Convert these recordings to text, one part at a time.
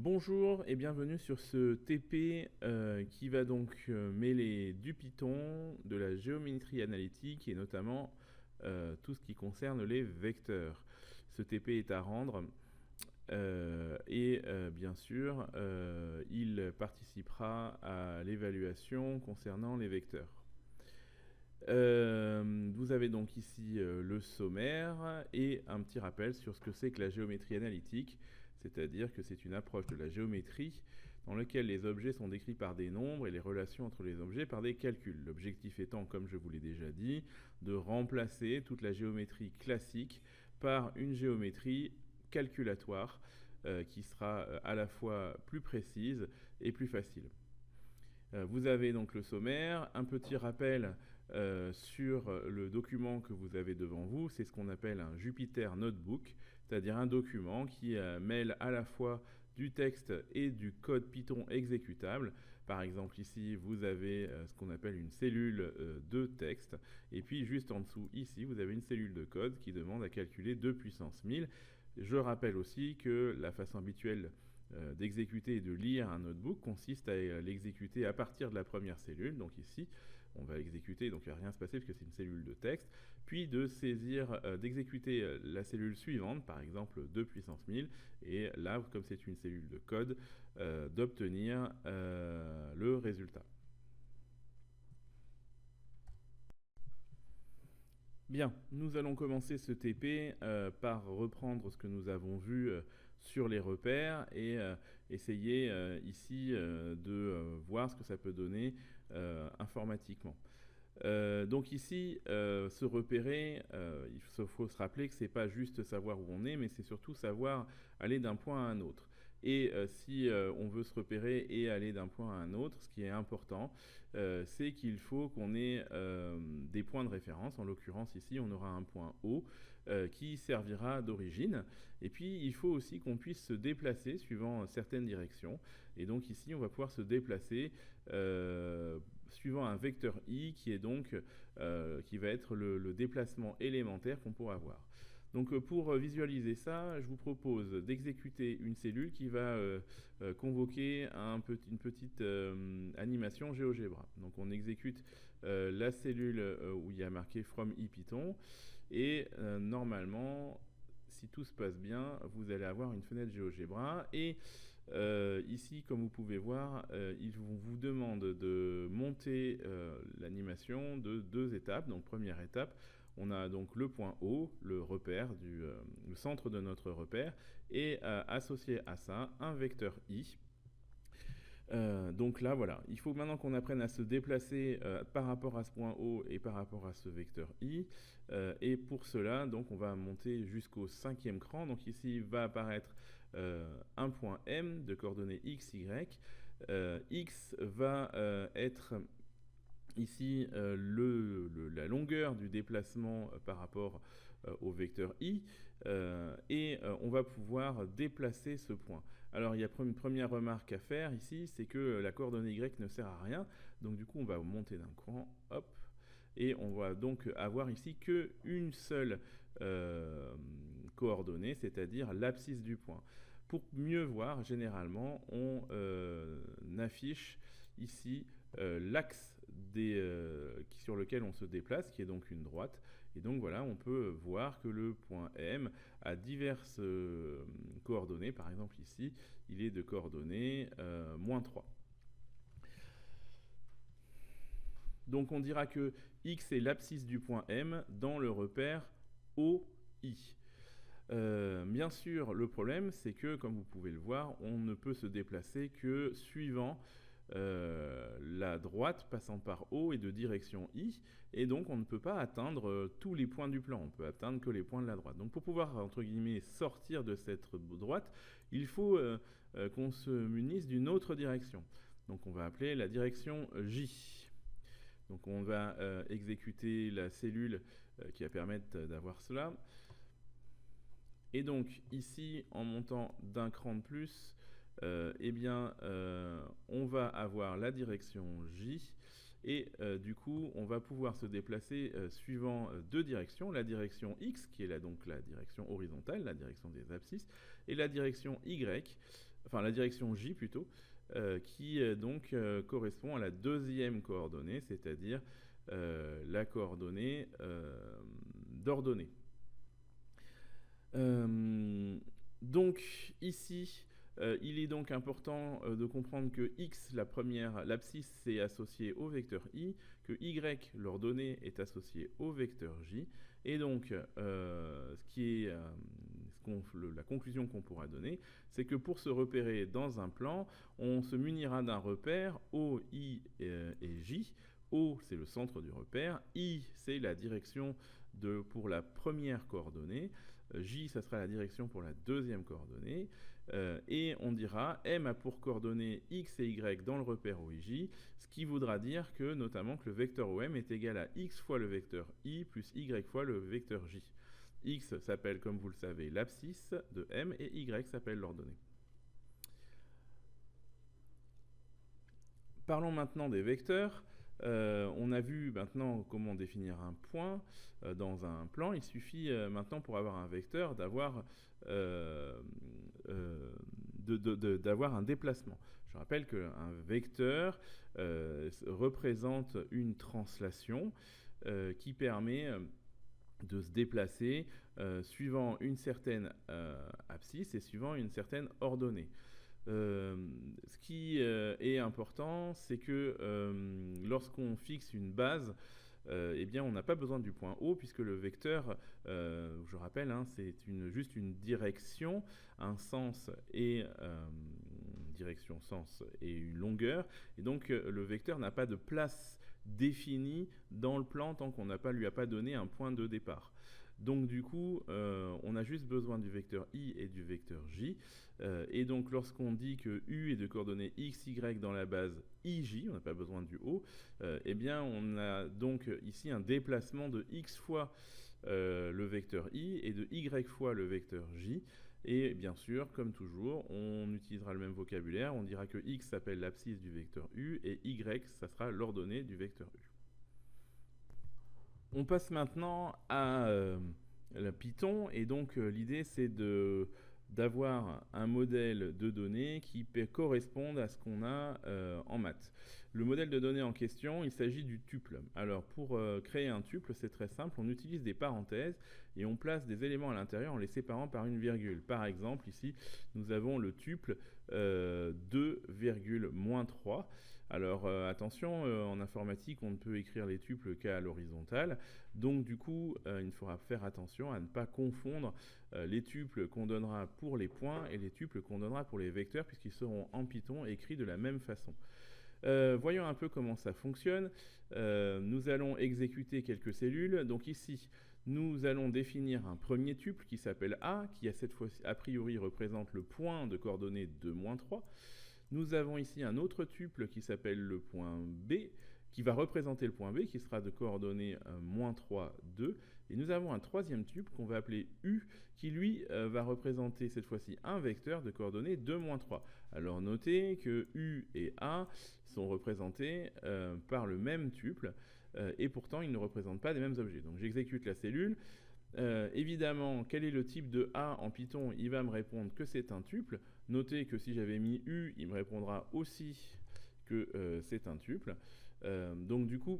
Bonjour et bienvenue sur ce TP qui va donc mêler du Python, de la géométrie analytique et notamment tout ce qui concerne les vecteurs. Ce TP est à rendre et bien sûr il participera à l'évaluation concernant les vecteurs. Vous avez donc ici le sommaire et un petit rappel sur ce que c'est que la géométrie analytique, c'est-à-dire que c'est une approche de la géométrie dans laquelle les objets sont décrits par des nombres et les relations entre les objets par des calculs. L'objectif étant, comme je vous l'ai déjà dit, de remplacer toute la géométrie classique par une géométrie calculatoire qui sera à la fois plus précise et plus facile. Vous avez donc le sommaire, un petit rappel sur le document que vous avez devant vous, c'est ce qu'on appelle un Jupyter Notebook, c'est-à-dire un document qui mêle à la fois du texte et du code Python exécutable. Par exemple ici vous avez ce qu'on appelle une cellule de texte, et puis juste en dessous ici vous avez une cellule de code qui demande à calculer 2 puissance 1000. Je rappelle aussi que la façon habituelle d'exécuter et de lire un notebook consiste à l'exécuter à partir de la première cellule. Donc ici, on va exécuter, donc il ne va rien se passer parce que c'est une cellule de texte, puis de saisir, d'exécuter la cellule suivante, par exemple 2 puissance 1000, et là, comme c'est une cellule de code, d'obtenir le résultat. Bien, nous allons commencer ce TP par reprendre ce que nous avons vu sur les repères et essayer ici de voir ce que ça peut donner informatiquement. Donc ici, se repérer, il faut se rappeler que ce n'est pas juste savoir où on est, mais c'est surtout savoir aller d'un point à un autre. Et si on veut se repérer et aller d'un point à un autre, ce qui est important, c'est qu'il faut qu'on ait des points de référence. En l'occurrence ici, on aura un point O qui servira d'origine. Et puis, il faut aussi qu'on puisse se déplacer suivant certaines directions. Et donc ici, on va pouvoir se déplacer suivant un vecteur i qui est donc qui va être le déplacement élémentaire qu'on pourra avoir. Donc pour visualiser ça, je vous propose d'exécuter une cellule qui va convoquer une petite animation GeoGebra. Donc on exécute la cellule où il y a marqué from IPython et normalement, si tout se passe bien, vous allez avoir une fenêtre GeoGebra et ici, comme vous pouvez voir, ils vous demandent de monter l'animation de 2 étapes. Donc première étape, on a donc le point O, le repère, le centre de notre repère, et associé à ça, un vecteur i. Donc là, voilà, il faut maintenant qu'on apprenne à se déplacer par rapport à ce point O et par rapport à ce vecteur i. Et pour cela, donc, on va monter jusqu'au 5e cran. Donc ici, va apparaître un point M de coordonnées x, y. X va être ici la longueur du déplacement par rapport au vecteur i, et on va pouvoir déplacer ce point. Alors il y a une première remarque à faire ici, c'est que la coordonnée y ne sert à rien, donc du coup on va monter d'un cran, hop, et on va donc avoir ici qu'une seule coordonnée, c'est-à-dire l'abscisse du point. Pour mieux voir, généralement, on affiche ici l'axe sur lequel on se déplace, qui est donc une droite. Et donc voilà, on peut voir que le point M a diverses coordonnées. Par exemple ici, il est de coordonnées -3. Donc on dira que x est l'abscisse du point M dans le repère OI. Bien sûr, le problème, c'est que, comme vous pouvez le voir, on ne peut se déplacer que suivant la droite passant par O et de direction I, et donc on ne peut pas atteindre tous les points du plan, on peut atteindre que les points de la droite. Donc pour pouvoir, entre guillemets, sortir de cette droite, il faut qu'on se munisse d'une autre direction. Donc on va appeler la direction J. Donc on va exécuter la cellule qui va permettre d'avoir cela. Et donc ici, en montant d'un cran de plus, eh bien, on va avoir la direction J, et du coup, on va pouvoir se déplacer suivant 2 directions, la direction X, qui est là donc la direction horizontale, la direction des abscisses, et la direction Y, enfin la direction J plutôt, qui donc correspond à la deuxième coordonnée, c'est-à-dire la coordonnée d'ordonnée. Donc ici, il est donc important de comprendre que x, l'abscisse, est associée au vecteur i, que y, l'ordonnée, est associée au vecteur j, et donc la conclusion qu'on pourra donner, c'est que pour se repérer dans un plan, on se munira d'un repère O, I et J. O, c'est le centre du repère, I, c'est la direction pour la première coordonnée, J, ça sera la direction pour la deuxième coordonnée, et on dira M a pour coordonnées X et Y dans le repère OIJ, ce qui voudra dire que notamment que le vecteur OM est égal à X fois le vecteur I plus Y fois le vecteur J. X s'appelle, comme vous le savez, l'abscisse de M, et Y s'appelle l'ordonnée. Parlons maintenant des vecteurs. On a vu maintenant comment définir un point dans un plan. Il suffit maintenant, pour avoir un vecteur, d'avoir un déplacement. Je rappelle qu'un vecteur représente une translation qui permet de se déplacer suivant une certaine abscisse et suivant une certaine ordonnée. Ce qui est important, c'est que lorsqu'on fixe une base, eh bien, on n'a pas besoin du point O, puisque le vecteur, je rappelle, c'est juste une direction, un sens et direction, sens et une longueur, et donc le vecteur n'a pas de place définie dans le plan tant qu'on lui a pas donné un point de départ. Donc du coup, on a juste besoin du vecteur i et du vecteur j. Et donc lorsqu'on dit que u est de coordonnées x, y dans la base ij, on n'a pas besoin du o, eh bien on a donc ici un déplacement de x fois le vecteur i et de y fois le vecteur j. Et bien sûr, comme toujours, on utilisera le même vocabulaire. On dira que x s'appelle l'abscisse du vecteur u et y, ça sera l'ordonnée du vecteur u. On passe maintenant à la Python, et donc l'idée c'est d'avoir un modèle de données qui corresponde à ce qu'on a en maths. Le modèle de données en question, il s'agit du tuple. Alors pour créer un tuple, c'est très simple, on utilise des parenthèses et on place des éléments à l'intérieur en les séparant par une virgule. Par exemple, ici, nous avons le tuple 2,-3. Alors attention, en informatique, on ne peut écrire les tuples qu'à l'horizontale. Donc du coup, il faudra faire attention à ne pas confondre les tuples qu'on donnera pour les points et les tuples qu'on donnera pour les vecteurs, puisqu'ils seront en Python écrits de la même façon. Voyons un peu comment ça fonctionne. Nous allons exécuter quelques cellules. Donc ici, nous allons définir un premier tuple qui s'appelle A, qui a cette fois-ci, a priori, représente le point de coordonnées 2-3. Nous avons ici un autre tuple qui s'appelle le point B, qui va représenter le point B, qui sera de coordonnées -3, 2. Et nous avons un troisième tuple qu'on va appeler U, qui lui va représenter cette fois-ci un vecteur de coordonnées 2-3. Alors notez que U et A sont représentés par le même tuple, et pourtant ils ne représentent pas les mêmes objets. Donc j'exécute la cellule. Évidemment, quel est le type de A en Python? Il va me répondre que c'est un tuple. Notez que si j'avais mis U, il me répondra aussi que c'est un tuple. Donc du coup,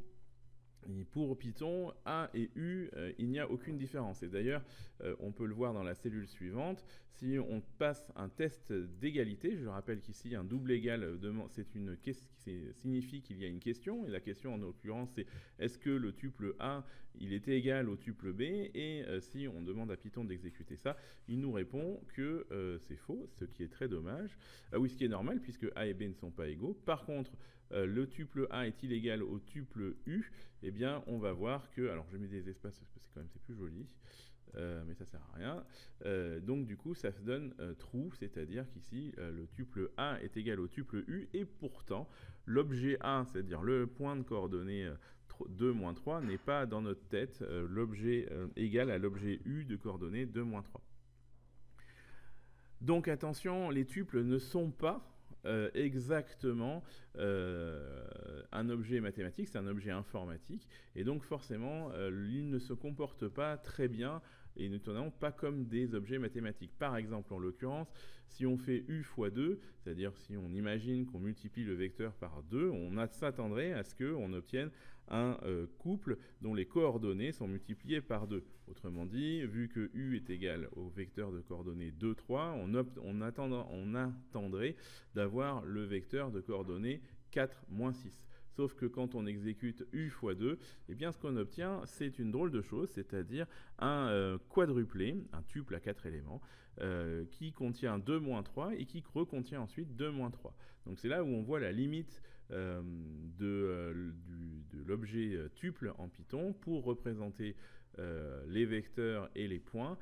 pour Python, A et U, il n'y a aucune différence. Et d'ailleurs, on peut le voir dans la cellule suivante. Si on passe un test d'égalité, je rappelle qu'ici, un double égal, signifie qu'il y a une question. Et la question, en l'occurrence, c'est est-ce que le tuple A, il est égal au tuple B? Et si on demande à Python d'exécuter ça, il nous répond que c'est faux, ce qui est très dommage. Oui, ce qui est normal, puisque A et B ne sont pas égaux. Par contre, le tuple A est-il égal au tuple U? Eh bien, on va voir que... Alors, je mets des espaces parce que c'est plus joli, mais ça sert à rien. Donc, du coup, ça se donne true, c'est-à-dire qu'ici, le tuple A est égal au tuple U, et pourtant, l'objet A, c'est-à-dire le point de coordonnées 2-3, n'est pas dans notre tête l'objet égal à l'objet U de coordonnées 2-3. Donc, attention, les tuples ne sont pas exactement un objet mathématique, c'est un objet informatique, et donc forcément il ne se comporte pas très bien et notamment pas comme des objets mathématiques. Par exemple, en l'occurrence, si on fait u fois 2, c'est-à-dire si on imagine qu'on multiplie le vecteur par 2, on s'attendrait à ce qu'on obtienne un couple dont les coordonnées sont multipliées par 2. Autrement dit, vu que u est égal au vecteur de coordonnées 2, 3, on attendrait d'avoir le vecteur de coordonnées 4, moins 6. Sauf que quand on exécute u fois 2, eh bien ce qu'on obtient, c'est une drôle de chose, c'est-à-dire un quadruplé, un tuple à 4 éléments, qui contient 2 moins 3 et qui recontient ensuite 2 moins 3. Donc c'est là où on voit la limite de l'objet tuple en Python. Pour représenter les vecteurs et les points,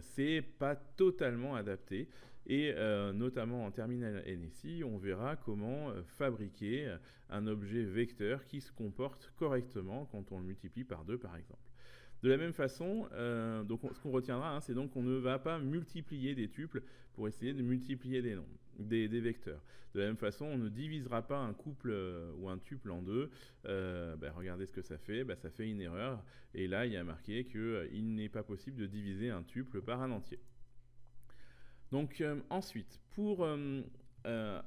c'est pas totalement adapté. Et notamment en terminale NSI, on verra comment fabriquer un objet vecteur qui se comporte correctement quand on le multiplie par 2 par exemple. De la même façon, donc ce qu'on retiendra, c'est donc qu'on ne va pas multiplier des tuples pour essayer de multiplier des nombres, des vecteurs. De la même façon, on ne divisera pas un couple ou un tuple en deux. Regardez ce que ça fait. Ça fait une erreur. Et là, il y a marqué qu'il n'est pas possible de diviser un tuple par un entier. Donc ensuite, pour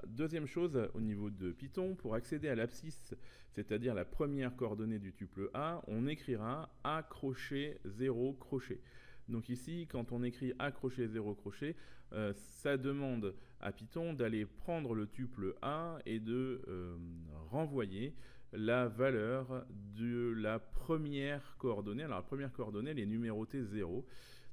deuxième chose au niveau de Python, pour accéder à l'abscisse, c'est-à-dire la première coordonnée du tuple A, on écrira A crochet 0 crochet. Donc ici, quand on écrit A crochet 0 crochet, ça demande à Python d'aller prendre le tuple A et de renvoyer la valeur de la première coordonnée. Alors la première coordonnée, elle est numérotée 0.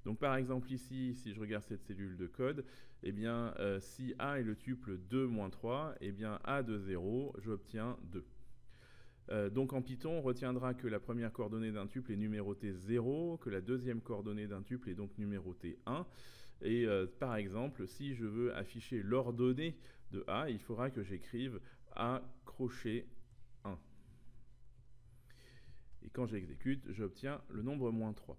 Donc par exemple ici, si je regarde cette cellule de code, eh bien si A est le tuple 2 moins 3, eh bien A de 0, j'obtiens 2. Donc en Python, on retiendra que la première coordonnée d'un tuple est numérotée 0, que la deuxième coordonnée d'un tuple est donc numérotée 1. Et par exemple, si je veux afficher l'ordonnée de A, il faudra que j'écrive A crochet 1. Et quand j'exécute, j'obtiens le nombre moins 3.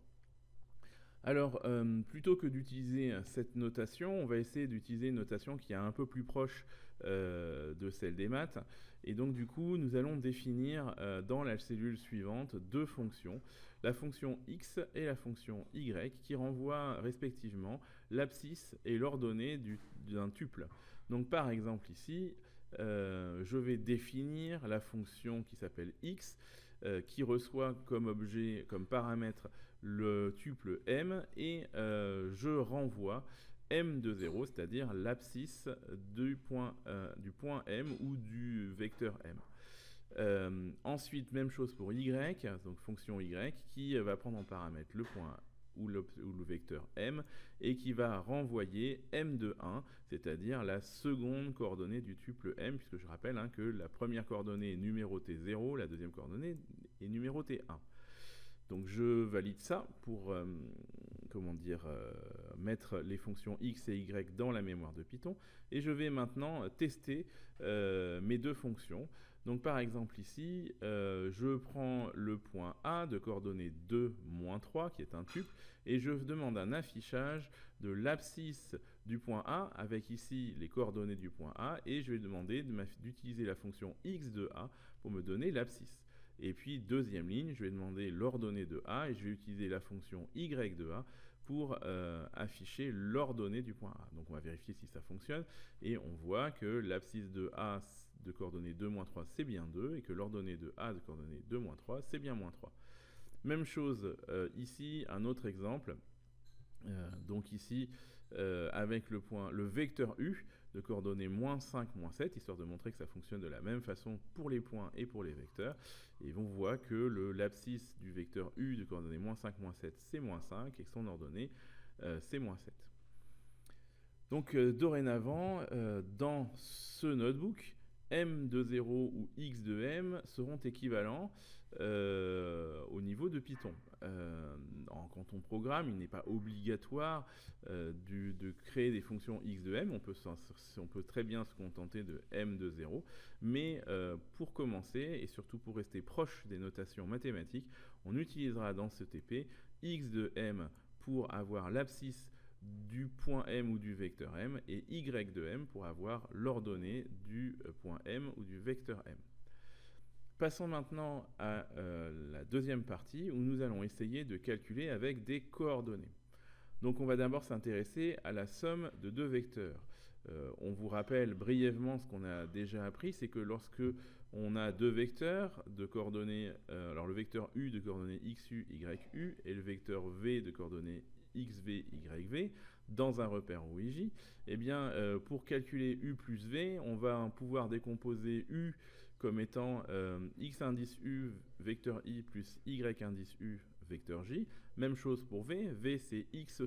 Alors, plutôt que d'utiliser cette notation, on va essayer d'utiliser une notation qui est un peu plus proche de celle des maths. Et donc, du coup, nous allons définir dans la cellule suivante deux fonctions, la fonction x et la fonction y, qui renvoient respectivement l'abscisse et l'ordonnée d'un tuple. Donc, par exemple, ici, je vais définir la fonction qui s'appelle x, qui reçoit comme objet, comme paramètre, le tuple m, et je renvoie m de 0, c'est-à-dire l'abscisse du point m ou du vecteur m. Ensuite, même chose pour y, donc fonction y, qui va prendre en paramètre le point ou le vecteur m, et qui va renvoyer m de 1, c'est-à-dire la seconde coordonnée du tuple m, puisque je rappelle que la première coordonnée est numérotée 0, la deuxième coordonnée est numérotée 1. Donc je valide ça pour mettre les fonctions x et y dans la mémoire de Python, et je vais maintenant tester mes deux fonctions. Donc par exemple ici, je prends le point A de coordonnées 2, moins 3, qui est un tuple, et je demande un affichage de l'abscisse du point A, avec ici les coordonnées du point A, et je vais demander d'utiliser la fonction x de A pour me donner l'abscisse. Et puis, deuxième ligne, je vais demander l'ordonnée de A, et je vais utiliser la fonction y de A pour afficher l'ordonnée du point A. Donc on va vérifier si ça fonctionne, et on voit que l'abscisse de A de coordonnées 2, moins 3, c'est bien 2, et que l'ordonnée de A de coordonnées 2, moins 3, c'est bien moins 3. Même chose ici, un autre exemple. Donc ici, avec le vecteur U de coordonnées moins 5, moins 7, histoire de montrer que ça fonctionne de la même façon pour les points et pour les vecteurs. Et on voit que l'abscisse du vecteur U de coordonnées moins 5, moins 7, c'est moins 5, et que son ordonnée, c'est moins 7. Donc dorénavant, dans ce notebook, m de 0 ou x de m seront équivalents au niveau de Python. Quand on programme, il n'est pas obligatoire de créer des fonctions x de m, on peut très bien se contenter de m de 0, mais pour commencer, et surtout pour rester proche des notations mathématiques, on utilisera dans ce TP x de m pour avoir l'abscisse du point m ou du vecteur m, et y de m pour avoir l'ordonnée du point m ou du vecteur m. Passons maintenant à la deuxième partie, où nous allons essayer de calculer avec des coordonnées. Donc on va d'abord s'intéresser à la somme de deux vecteurs. On vous rappelle brièvement ce qu'on a déjà appris, c'est que lorsque on a deux vecteurs de coordonnées, alors le vecteur u de coordonnées xu, yu, et le vecteur v de coordonnées xv, yv, dans un repère OIJ, eh bien, pour calculer u plus v, on va pouvoir décomposer u comme étant x indice u vecteur i plus y indice u vecteur j. Même chose pour v. V, c'est x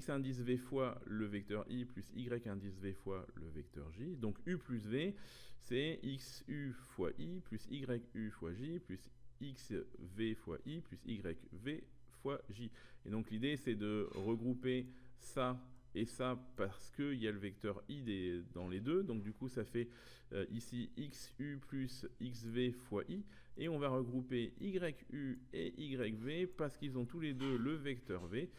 indice v fois le vecteur i plus y indice v fois le vecteur j. Donc u plus v, c'est xu fois i plus yu fois j plus xv fois i plus yv fois j. Et donc l'idée, c'est de regrouper ça et ça parce qu'il y a le vecteur i dans les deux. Donc du coup, ça fait ici xu plus xv fois i. Et on va regrouper yu et yv parce qu'ils ont tous les deux le vecteur v.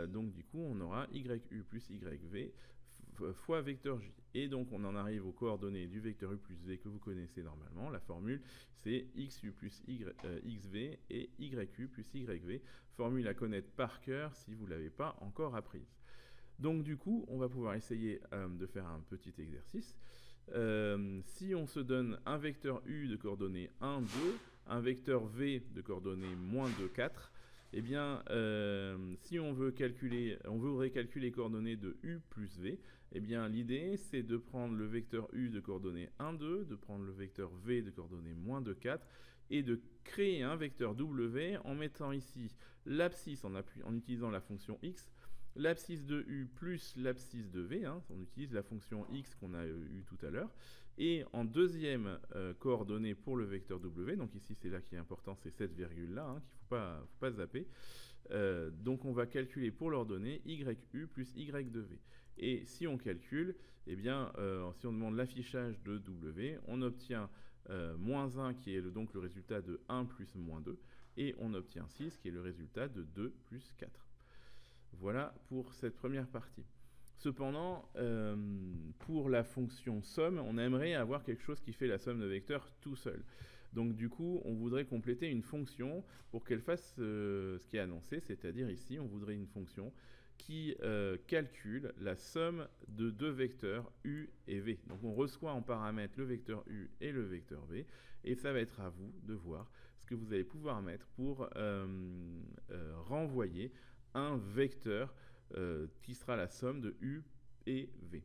Donc du coup, on aura yu plus yv fois vecteur j. Et donc on en arrive aux coordonnées du vecteur u plus v que vous connaissez normalement. La formule, c'est xu plus xv et yu plus yv. Formule à connaître par cœur si vous ne l'avez pas encore apprise. Donc du coup, on va pouvoir essayer de faire un petit exercice. Si on se donne un vecteur u de coordonnées 1, 2, un vecteur v de coordonnées moins 2, 4, eh bien, si on voudrait calculer les coordonnées de u plus v, eh bien, l'idée, c'est de prendre le vecteur u de coordonnées 1, 2, de prendre le vecteur v de coordonnées moins 2, 4, et de créer un vecteur w en mettant ici l'abscisse en utilisant la fonction x, l'abscisse de u plus l'abscisse de v, on utilise la fonction x qu'on a eue tout à l'heure, et en deuxième coordonnée pour le vecteur w, donc ici c'est là qui est important, c'est cette virgule-là, qu'il ne faut pas zapper, donc on va calculer pour l'ordonnée yu plus y de v. Et si on calcule, eh bien, si on demande l'affichage de w, on obtient moins 1 qui est donc le résultat de 1 plus moins 2, et on obtient 6 qui est le résultat de 2 plus 4. Voilà pour cette première partie. Cependant, pour la fonction somme, on aimerait avoir quelque chose qui fait la somme de vecteurs tout seul. Donc du coup, on voudrait compléter une fonction pour qu'elle fasse ce qui est annoncé, c'est-à-dire ici, on voudrait une fonction qui calcule la somme de deux vecteurs u et v. Donc on reçoit en paramètre le vecteur u et le vecteur v, et ça va être à vous de voir ce que vous allez pouvoir mettre pour renvoyer un vecteur qui sera la somme de u et v.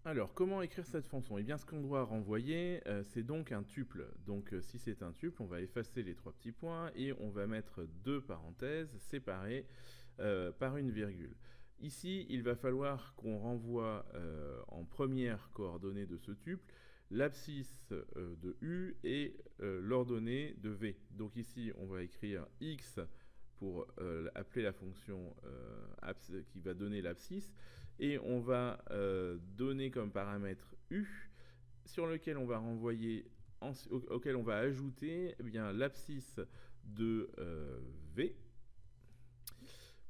Alors, comment écrire cette fonction? Eh bien, ce qu'on doit renvoyer, c'est donc un tuple. Donc, si c'est un tuple, on va effacer les trois petits points et on va mettre deux parenthèses séparées par une virgule. Ici, il va falloir qu'on renvoie en première coordonnée de ce tuple l'abscisse de u et l'ordonnée de v. Donc ici, on va écrire x pour appeler la fonction qui va donner l'abscisse, et on va donner comme paramètre u, sur lequel on va renvoyer, auquel on va ajouter l'abscisse de v.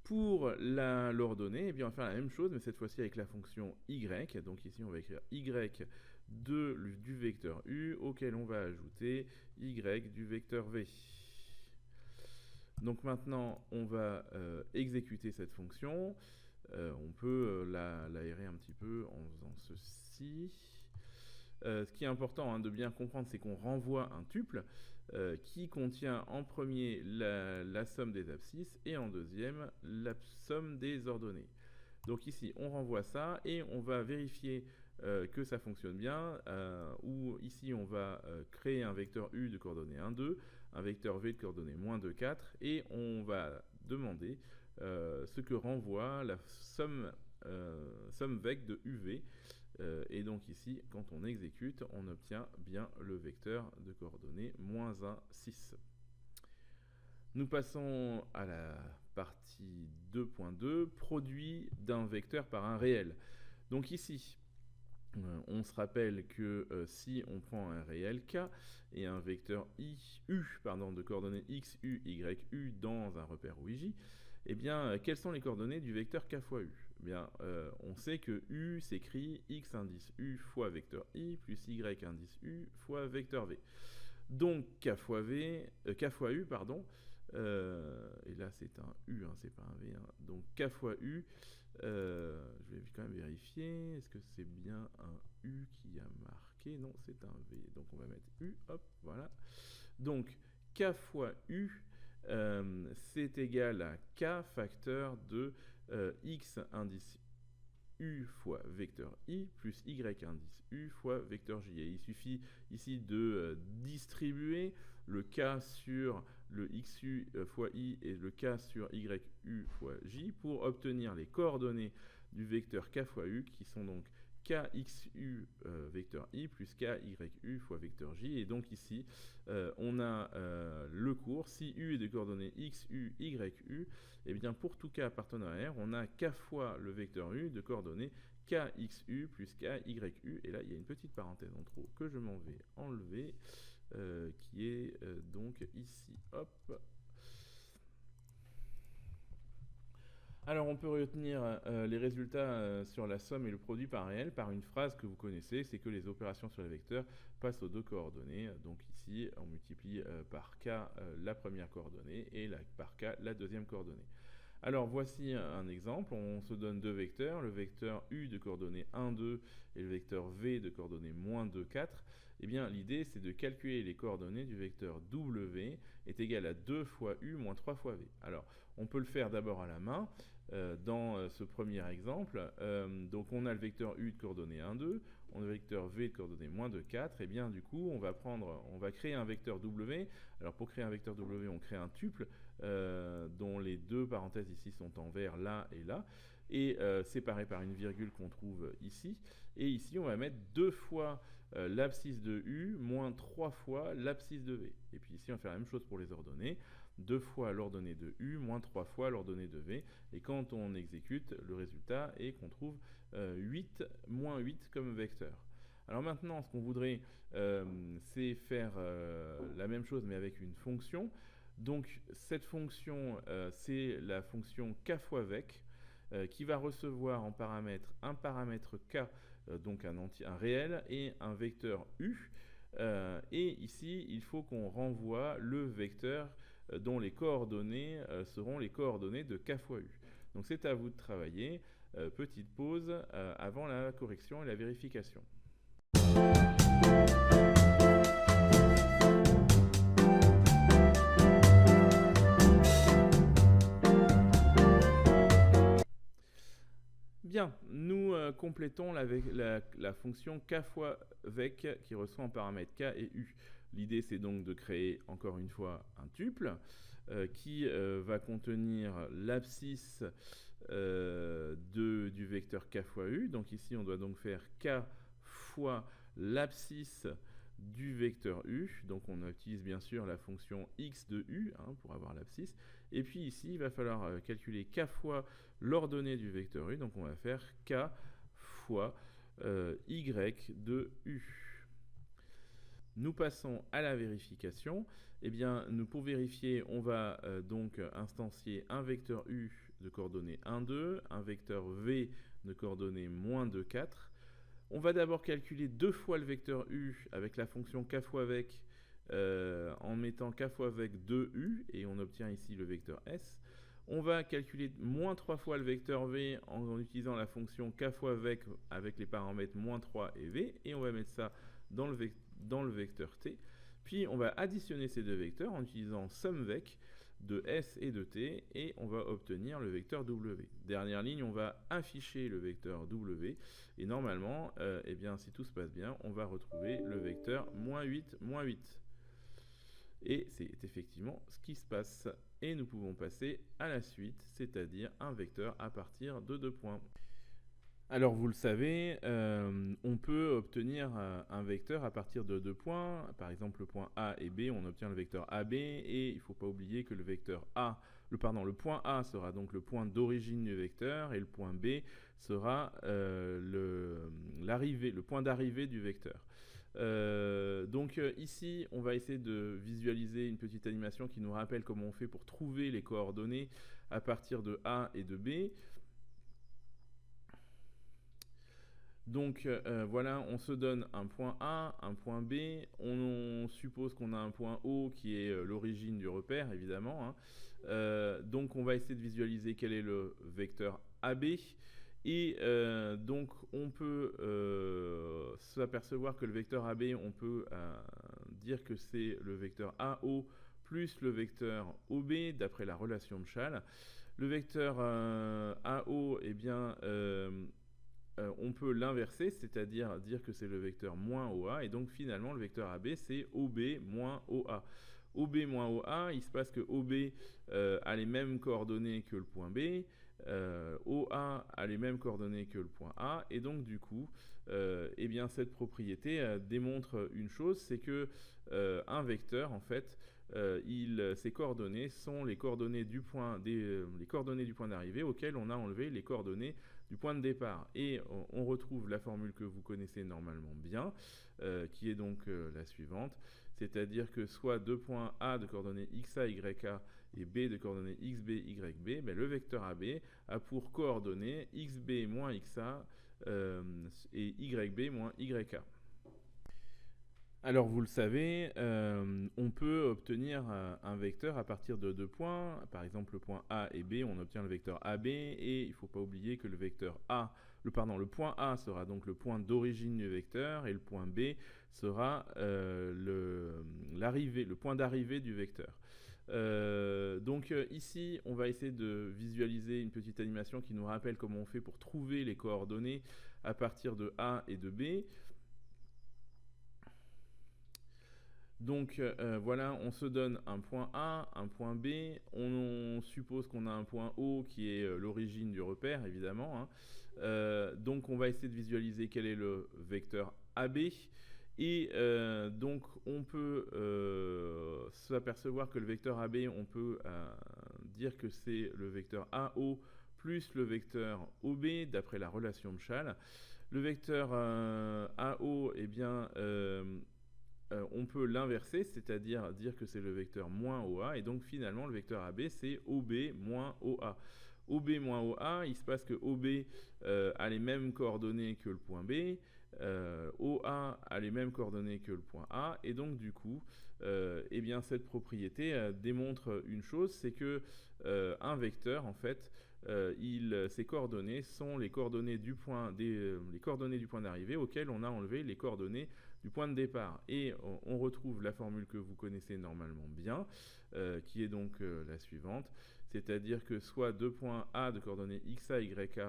Pour l'ordonnée, on va faire la même chose, mais cette fois-ci avec la fonction y. Donc ici, on va écrire y du vecteur u, auquel on va ajouter y du vecteur v. Donc maintenant, on va exécuter cette fonction. On peut l'aérer un petit peu en faisant ceci. Ce qui est important de bien comprendre, c'est qu'on renvoie un tuple qui contient en premier la somme des abscisses et en deuxième la somme des ordonnées. Donc ici, on renvoie ça et on va vérifier que ça fonctionne bien, où ici on va créer un vecteur u de coordonnées 1, 2, un vecteur v de coordonnées moins 2, 4, et on va demander ce que renvoie la somme vec de uv. Et donc ici, quand on exécute, on obtient bien le vecteur de coordonnées moins 1, 6. Nous passons à la partie 2.2, produit d'un vecteur par un réel. Donc ici, on se rappelle que si on prend un réel k et un vecteur de coordonnées x, u, y, u dans un repère OIJ, eh bien, quelles sont les coordonnées du vecteur k fois u? Eh bien, on sait que U s'écrit x indice U fois vecteur I plus y indice U fois vecteur V. Donc k fois U, pardon, et là c'est un U, hein, c'est pas un V, hein. Donc k fois U, je vais quand même vérifier, est-ce que c'est bien un U qui a marqué? Non, c'est un V, donc on va mettre U, hop, voilà. Donc k fois U, c'est égal à k facteur de x indice U fois vecteur I plus y indice U fois vecteur J. Et il suffit ici de distribuer le k sur le xu fois I et le k sur yu fois J pour obtenir les coordonnées du vecteur k fois U qui sont donc kxu vecteur I plus kyu fois vecteur J. Et donc ici, on a le cours. Si U est de coordonnées xu, yu, et bien pour tout k appartenant à R, on a k fois le vecteur U de coordonnées kxu plus kyu. Et là, il y a une petite parenthèse en trop que je m'en vais enlever, qui est donc ici. Hop. Alors on peut retenir les résultats sur la somme et le produit par réel par une phrase que vous connaissez, c'est que les opérations sur les vecteurs passent aux deux coordonnées. Donc ici on multiplie par k la première coordonnée et par k la deuxième coordonnée. Alors voici un exemple, on se donne deux vecteurs, le vecteur U de coordonnées 1, 2 et le vecteur V de coordonnées moins 2, 4. Eh bien l'idée c'est de calculer les coordonnées du vecteur W est égal à 2 fois U moins 3 fois V. Alors on peut le faire d'abord à la main. Dans ce premier exemple, donc on a le vecteur U de coordonnées 1, 2, on a le vecteur V de coordonnées moins 2, 4, et bien du coup on va créer un vecteur W. Alors pour créer un vecteur W, on crée un tuple dont les deux parenthèses ici sont en vert, là et là, et séparé par une virgule qu'on trouve ici. Et ici on va mettre 2 fois l'abscisse de U moins 3 fois l'abscisse de V. Et puis ici on va faire la même chose pour les ordonnées. 2 fois l'ordonnée de U, moins 3 fois l'ordonnée de V. Et quand on exécute, le résultat est qu'on trouve 8, moins 8 comme vecteur. Alors maintenant, ce qu'on voudrait, c'est faire la même chose, mais avec une fonction. Donc cette fonction, c'est la fonction k fois vec, qui va recevoir en paramètre un paramètre k, donc un réel, et un vecteur U. Et ici, il faut qu'on renvoie le vecteur dont les coordonnées seront les coordonnées de k fois U. Donc c'est à vous de travailler. Petite pause avant la correction et la vérification. Bien, nous complétons la fonction k fois vec qui reçoit en paramètres k et u. L'idée c'est donc de créer encore une fois un tuple qui va contenir l'abscisse du vecteur k fois u. Donc ici on doit donc faire k fois l'abscisse du vecteur u. Donc on utilise bien sûr la fonction x de u pour avoir l'abscisse. Et puis ici il va falloir calculer k fois l'ordonnée du vecteur u. Donc on va faire k fois y de u. Nous passons à la vérification. Eh bien, pour vérifier, on va donc instancier un vecteur u de coordonnées 1, 2, un vecteur v de coordonnées moins 2, 4. On va d'abord calculer 2 fois le vecteur u avec la fonction k fois vec en mettant k fois vec 2u et on obtient ici le vecteur s. On va calculer moins 3 fois le vecteur v en utilisant la fonction k fois vec avec les paramètres moins 3 et v, et on va mettre ça dans le vecteur t. Puis on va additionner ces deux vecteurs en utilisant SUMVEC de s et de t, et on va obtenir le vecteur w. Dernière ligne, on va afficher le vecteur w, et normalement, eh bien, si tout se passe bien, on va retrouver le vecteur moins 8, moins 8. Et c'est effectivement ce qui se passe. Et nous pouvons passer à la suite, c'est-à-dire un vecteur à partir de 2 points. Alors vous le savez, on peut obtenir un vecteur à partir de 2 points. Par exemple, le point A et B, on obtient le vecteur AB, et il ne faut pas oublier que le point A sera donc le point d'origine du vecteur, et le point B sera le point d'arrivée du vecteur. Donc ici, on va essayer de visualiser une petite animation qui nous rappelle comment on fait pour trouver les coordonnées à partir de A et de B. Donc voilà, on se donne un point A, un point B, on suppose qu'on a un point O qui est l'origine du repère, évidemment, hein. Donc on va essayer de visualiser quel est le vecteur AB. Et donc on peut s'apercevoir que le vecteur AB, on peut dire que c'est le vecteur AO plus le vecteur OB d'après la relation de Schall. Le vecteur AO, eh bien, on peut l'inverser, c'est-à-dire dire que c'est le vecteur moins OA, et donc finalement le vecteur AB c'est OB moins OA. OB moins OA, il se passe que OB a les mêmes coordonnées que le point B, OA a les mêmes coordonnées que le point A, et donc du coup, eh bien, cette propriété démontre une chose, c'est que un vecteur, en fait, ses coordonnées sont les coordonnées du point d'arrivée auxquelles on a enlevé les coordonnées du point de départ. Et on retrouve la formule que vous connaissez normalement bien, qui est donc la suivante, c'est-à-dire que soit deux points A de coordonnées xa, yk et B de coordonnées xb, yb, ben le vecteur AB a pour coordonnées xb moins xa et yb moins yk. Alors vous le savez, on peut obtenir un vecteur à partir de deux points, par exemple le point A et B, on obtient le vecteur AB, et il ne faut pas oublier que le point A sera donc le point d'origine du vecteur, et le point B sera le point d'arrivée du vecteur. Donc ici, on va essayer de visualiser une petite animation qui nous rappelle comment on fait pour trouver les coordonnées à partir de A et de B. Donc voilà, on se donne un point A, un point B, on suppose qu'on a un point O qui est l'origine du repère, évidemment, hein. Donc on va essayer de visualiser quel est le vecteur AB, et donc on peut s'apercevoir que le vecteur AB, on peut dire que c'est le vecteur AO plus le vecteur OB d'après la relation de Schall. Le vecteur AO, eh bien, on peut l'inverser, c'est-à-dire dire que c'est le vecteur moins OA, et donc finalement le vecteur AB c'est OB moins OA. OB moins OA, il se passe que OB a les mêmes coordonnées que le point B, OA a les mêmes coordonnées que le point A, et donc du coup, eh bien, cette propriété démontre une chose, c'est que un vecteur, en fait, ses coordonnées sont les coordonnées du point d'arrivée auxquelles on a enlevé les coordonnées du point de départ. Et on retrouve la formule que vous connaissez normalement bien, qui est donc la suivante, c'est-à-dire que soit deux points A de coordonnées xa, yk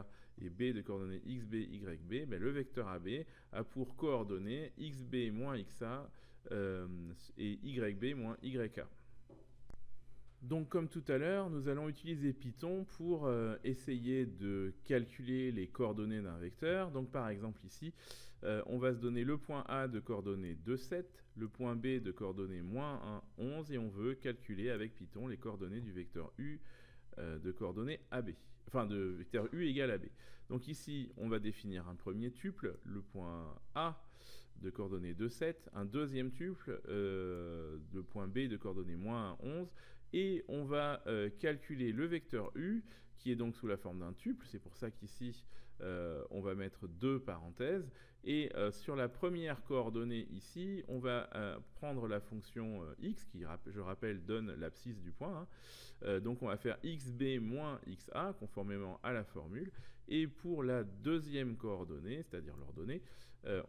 et B de coordonnées xb, yb, ben le vecteur AB a pour coordonnées xb moins xa et yb moins yk. Donc comme tout à l'heure, nous allons utiliser Python pour essayer de calculer les coordonnées d'un vecteur. Donc par exemple ici, on va se donner le point A de coordonnées 2, 7, le point B de coordonnées moins 1, 11, et on veut calculer avec Python les coordonnées du vecteur U de coordonnées AB, enfin de vecteur U égale AB. Donc ici, on va définir un premier tuple, le point A de coordonnées 2, 7, un deuxième tuple, le point B de coordonnées moins 1, 11, et on va calculer le vecteur U, qui est donc sous la forme d'un tuple. C'est pour ça qu'ici, on va mettre deux parenthèses. Et sur la première coordonnée ici, on va prendre la fonction x, qui, je rappelle, donne l'abscisse du point, hein. Donc on va faire xb moins xa, conformément à la formule. Et pour la deuxième coordonnée, c'est-à-dire l'ordonnée,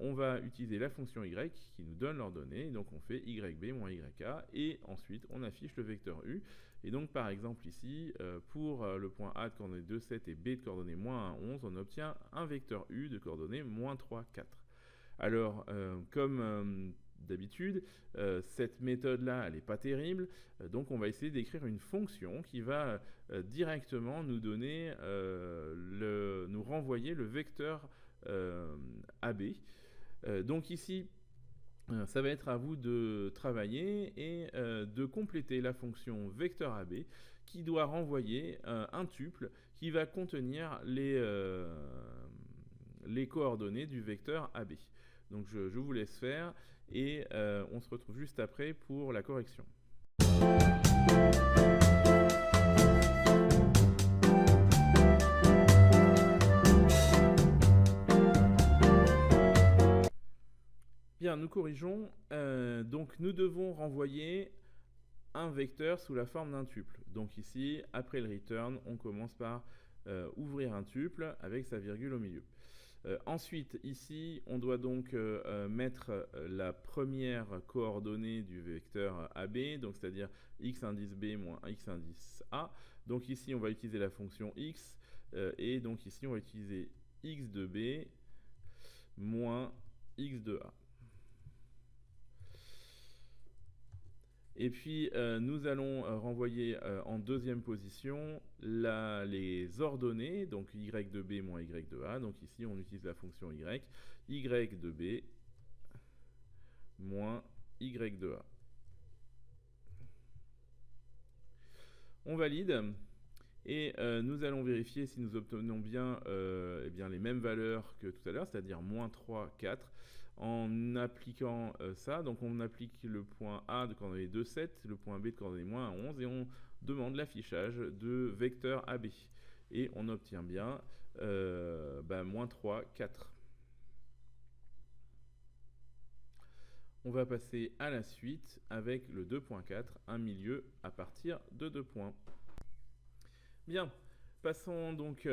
on va utiliser la fonction y qui nous donne l'ordonnée. Donc on fait yb moins yk, et ensuite on affiche le vecteur u. Et donc par exemple ici, pour le point A de coordonnées 2, 7 et B de coordonnées moins 1, 11, on obtient un vecteur u de coordonnées moins 3, 4. Alors comme d'habitude, cette méthode-là, elle n'est pas terrible, donc on va essayer d'écrire une fonction qui va directement nous donner, nous renvoyer le vecteur AB. Donc ici, ça va être à vous de travailler et de compléter la fonction vecteur AB qui doit renvoyer un tuple qui va contenir les coordonnées du vecteur AB. Donc je vous laisse faire et on se retrouve juste après pour la correction. Bien, nous corrigeons. Donc nous devons renvoyer un vecteur sous la forme d'un tuple. Donc ici, après le return, on commence par ouvrir un tuple avec sa virgule au milieu. Ensuite, ici, on doit donc mettre la première coordonnée du vecteur AB, donc c'est-à-dire x indice B moins x indice A. Donc ici, on va utiliser la fonction x, et donc ici, on va utiliser x de B moins x de A. Et puis, nous allons renvoyer en deuxième position les ordonnées, donc y de b moins y de a. Donc ici, on utilise la fonction y de b moins y de a. On valide. Et nous allons vérifier si nous obtenons bien, les mêmes valeurs que tout à l'heure, c'est-à-dire moins 3, 4. En appliquant ça, donc on applique le point A de coordonnée 2, 7, le point B de coordonnée moins 11, et on demande l'affichage de vecteur AB. Et on obtient bien moins 3, 4. On va passer à la suite avec le 2.4, un milieu à partir de 2 points. Bien. Passons donc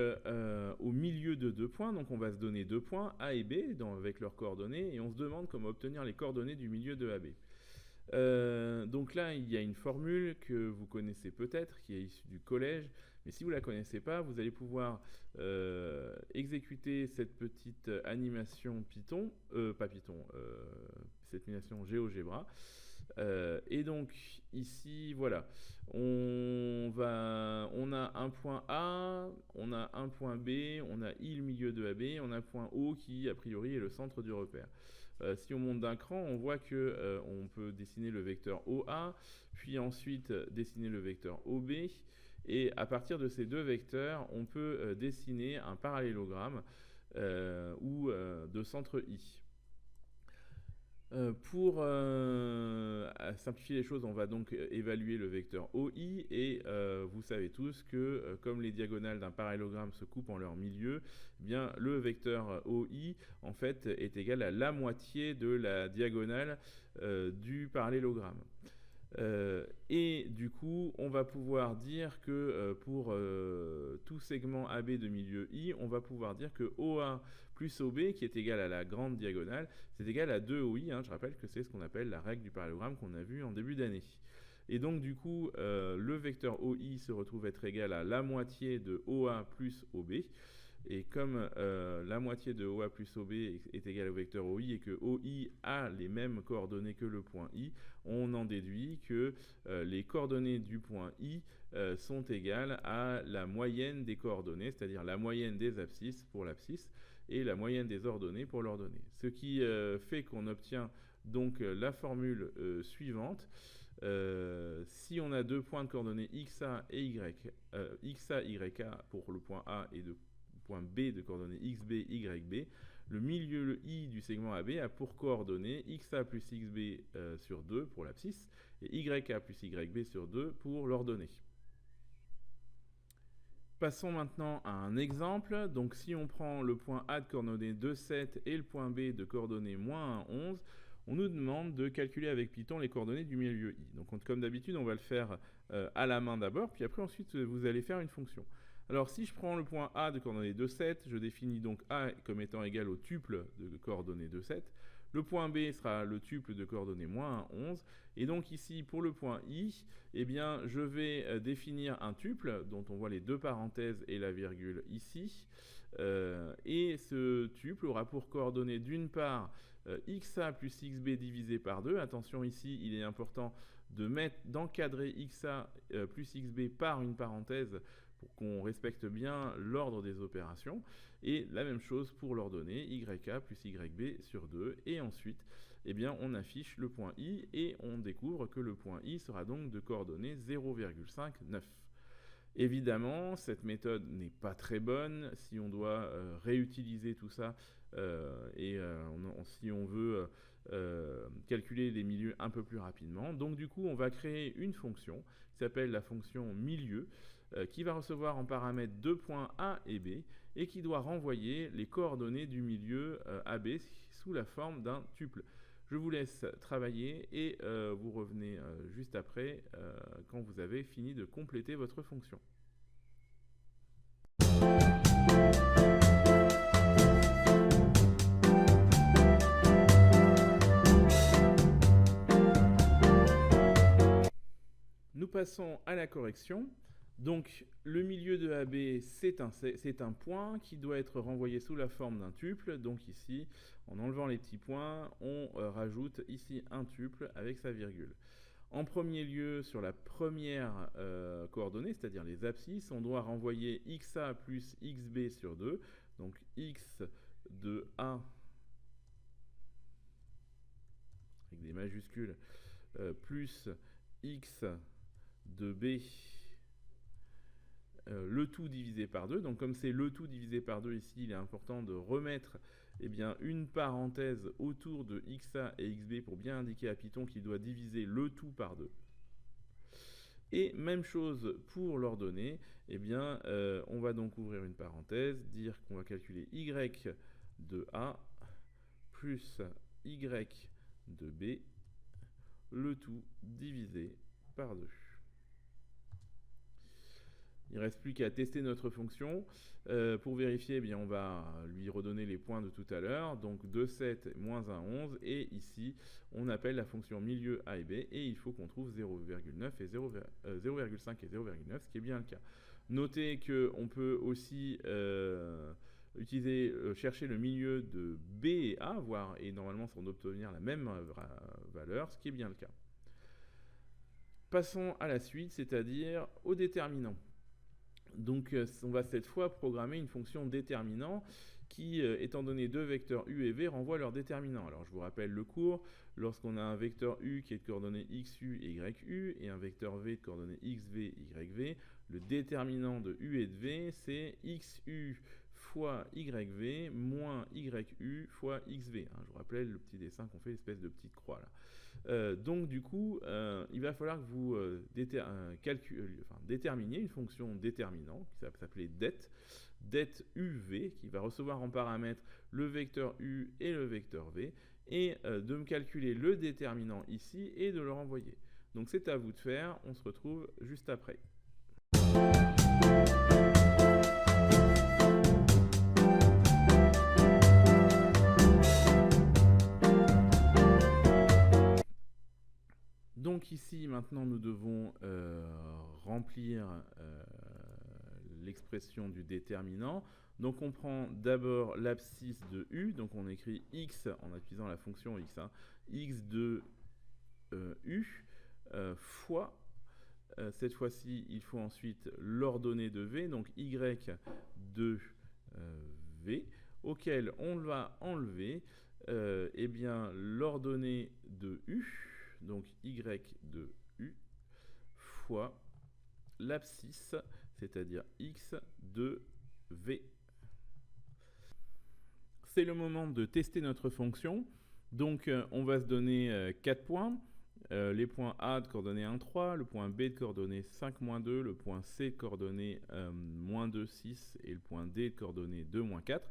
au milieu de 2 points. Donc on va se donner 2 points, A et B, avec leurs coordonnées, et on se demande comment obtenir les coordonnées du milieu de AB. Donc là, il y a une formule que vous connaissez peut-être, qui est issue du collège, mais si vous ne la connaissez pas, vous allez pouvoir exécuter cette petite animation Python, cette animation GeoGebra. Et donc ici, voilà, on a un point A, on a un point B, on a I le milieu de AB, on a un point O qui a priori est le centre du repère. Si on monte d'un cran, on voit que on peut dessiner le vecteur OA, puis ensuite dessiner le vecteur OB, et à partir de ces deux vecteurs, on peut dessiner un parallélogramme ou de centre I. Pour simplifier les choses, on va donc évaluer le vecteur OI, et vous savez tous que comme les diagonales d'un parallélogramme se coupent en leur milieu, eh bien, le vecteur OI en fait est égal à la moitié de la diagonale du parallélogramme. Et du coup, on va pouvoir dire que pour tout segment AB de milieu I, on va pouvoir dire que OA plus OB, qui est égal à la grande diagonale, c'est égal à 2 OI. Je rappelle que c'est ce qu'on appelle la règle du parallélogramme qu'on a vu en début d'année. Et donc du coup, le vecteur OI se retrouve être égal à la moitié de OA plus OB. Et comme la moitié de OA plus OB est égale au vecteur OI et que OI a les mêmes coordonnées que le point I, on en déduit que les coordonnées du point I sont égales à la moyenne des coordonnées, c'est-à-dire la moyenne des abscisses pour l'abscisse et la moyenne des ordonnées pour l'ordonnée. Ce qui fait qu'on obtient donc la formule suivante. Si on a deux points de coordonnées xa et y, xa, yk pour le point A et de point B de coordonnées xb, yb, le milieu, le i du segment AB a pour coordonnées xa plus xb sur 2 pour l'abscisse et yk plus yb sur 2 pour l'ordonnée. Passons maintenant à un exemple. Donc si on prend le point A de coordonnées 2, 7 et le point B de coordonnées moins 1, 11, on nous demande de calculer avec Python les coordonnées du milieu i. Donc comme d'habitude, on va le faire à la main d'abord, puis après ensuite vous allez faire une fonction. Alors si je prends le point A de coordonnées 2, 7, je définis donc A comme étant égal au tuple de coordonnées 2, 7. Le point B sera le tuple de coordonnées moins 1, 11. Et donc ici, pour le point I, eh bien, je vais définir un tuple dont on voit les deux parenthèses et la virgule ici. Et ce tuple aura pour coordonnées d'une part xa plus xb divisé par 2. Attention ici, il est important d'encadrer xa plus xb par une parenthèse pour qu'on respecte bien l'ordre des opérations. Et la même chose pour l'ordonnée yk plus yb sur 2. Et ensuite, eh bien, on affiche le point i et on découvre que le point i sera donc de coordonnées 0,59. Évidemment, cette méthode n'est pas très bonne si on doit réutiliser tout ça si on veut calculer les milieux un peu plus rapidement. Donc du coup, on va créer une fonction qui s'appelle la fonction milieu, qui va recevoir en paramètre deux points A et B et qui doit renvoyer les coordonnées du milieu AB sous la forme d'un tuple. Je vous laisse travailler et vous revenez juste après quand vous avez fini de compléter votre fonction. Nous passons à la correction. Donc le milieu de AB, c'est un point qui doit être renvoyé sous la forme d'un tuple. Donc ici, en enlevant les petits points, on rajoute ici un tuple avec sa virgule. En premier lieu, sur la première coordonnée, c'est-à-dire les abscisses, on doit renvoyer xa plus xb sur 2. Donc x de A, avec des majuscules, plus x de B, le tout divisé par 2. Donc comme c'est le tout divisé par 2 ici, il est important de remettre une parenthèse autour de xa et xb pour bien indiquer à Python qu'il doit diviser le tout par 2. Et même chose pour l'ordonnée, on va donc ouvrir une parenthèse, dire qu'on va calculer y de A plus y de B, le tout divisé par 2. Il ne reste plus qu'à tester notre fonction. Pour vérifier, on va lui redonner les points de tout à l'heure. Donc 2, 7, moins 1, 11. Et ici, on appelle la fonction milieu A et B. Et il faut qu'on trouve 0,9 et 0,5 et 0,9, ce qui est bien le cas. Notez qu'on peut aussi chercher le milieu de B et A, et normalement, on obtenir la même valeur, ce qui est bien le cas. Passons à la suite, c'est-à-dire au déterminant. Donc on va cette fois programmer une fonction déterminant qui, étant donné deux vecteurs u et v, renvoie leur déterminant. Alors je vous rappelle le cours, lorsqu'on a un vecteur u qui est de coordonnées xu et yu et un vecteur v de coordonnées xv, yv, le déterminant de u et de v, c'est xu fois yv moins yu fois xv. Je vous rappelle le petit dessin qu'on fait, l'espèce de petite croix là. Donc du coup, il va falloir que vous déterminiez une fonction déterminant qui va s'appeler det uv, qui va recevoir en paramètre le vecteur u et le vecteur v, et de me calculer le déterminant ici et de le renvoyer. Donc c'est à vous de faire, on se retrouve juste après. Donc ici, maintenant, nous devons remplir l'expression du déterminant. Donc on prend d'abord l'abscisse de u, donc on écrit x en utilisant la fonction x, x de u fois, cette fois-ci, il faut ensuite l'ordonnée de v, donc y de v, auquel on va enlever l'ordonnée de u, donc y de u, fois l'abscisse, c'est-à-dire x de v. C'est le moment de tester notre fonction. Donc on va se donner 4 points. Les points A de coordonnées 1, 3, le point B de coordonnées 5, moins 2, le point C de coordonnées moins 2, 6 et le point D de coordonnées 2, moins 4.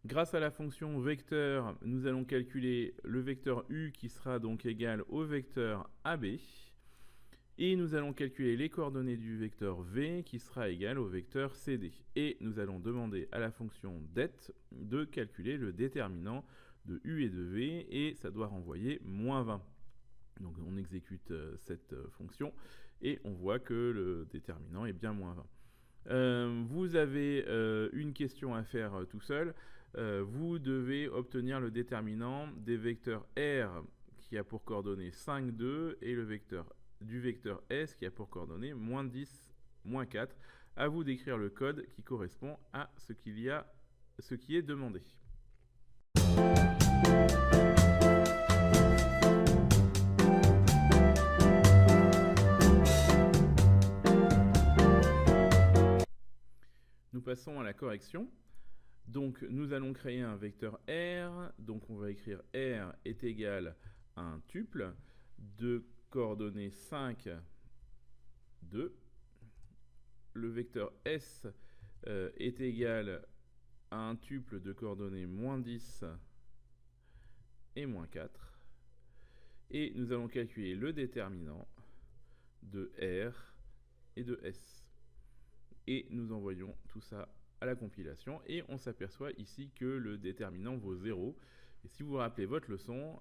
Grâce à la fonction vecteur, nous allons calculer le vecteur U qui sera donc égal au vecteur AB. Et nous allons calculer les coordonnées du vecteur V qui sera égal au vecteur CD. Et nous allons demander à la fonction det de calculer le déterminant de U et de V, et ça doit renvoyer moins 20. Donc on exécute cette fonction et on voit que le déterminant est bien moins 20. Vous avez une question à faire tout seul. Vous devez obtenir le déterminant des vecteurs R qui a pour coordonnées 5, 2 et le vecteur du vecteur S qui a pour coordonnées moins 10, moins 4. À vous d'écrire le code qui correspond à ce qui est demandé. Nous passons à la correction. Donc nous allons créer un vecteur R. Donc on va écrire R est égal à un tuple de coordonnées 5, 2. Le vecteur S est égal à un tuple de coordonnées moins 10 et moins 4. Et nous allons calculer le déterminant de R et de S. Et nous envoyons tout ça à la compilation et on s'aperçoit ici que le déterminant vaut 0. Et si vous vous rappelez votre leçon,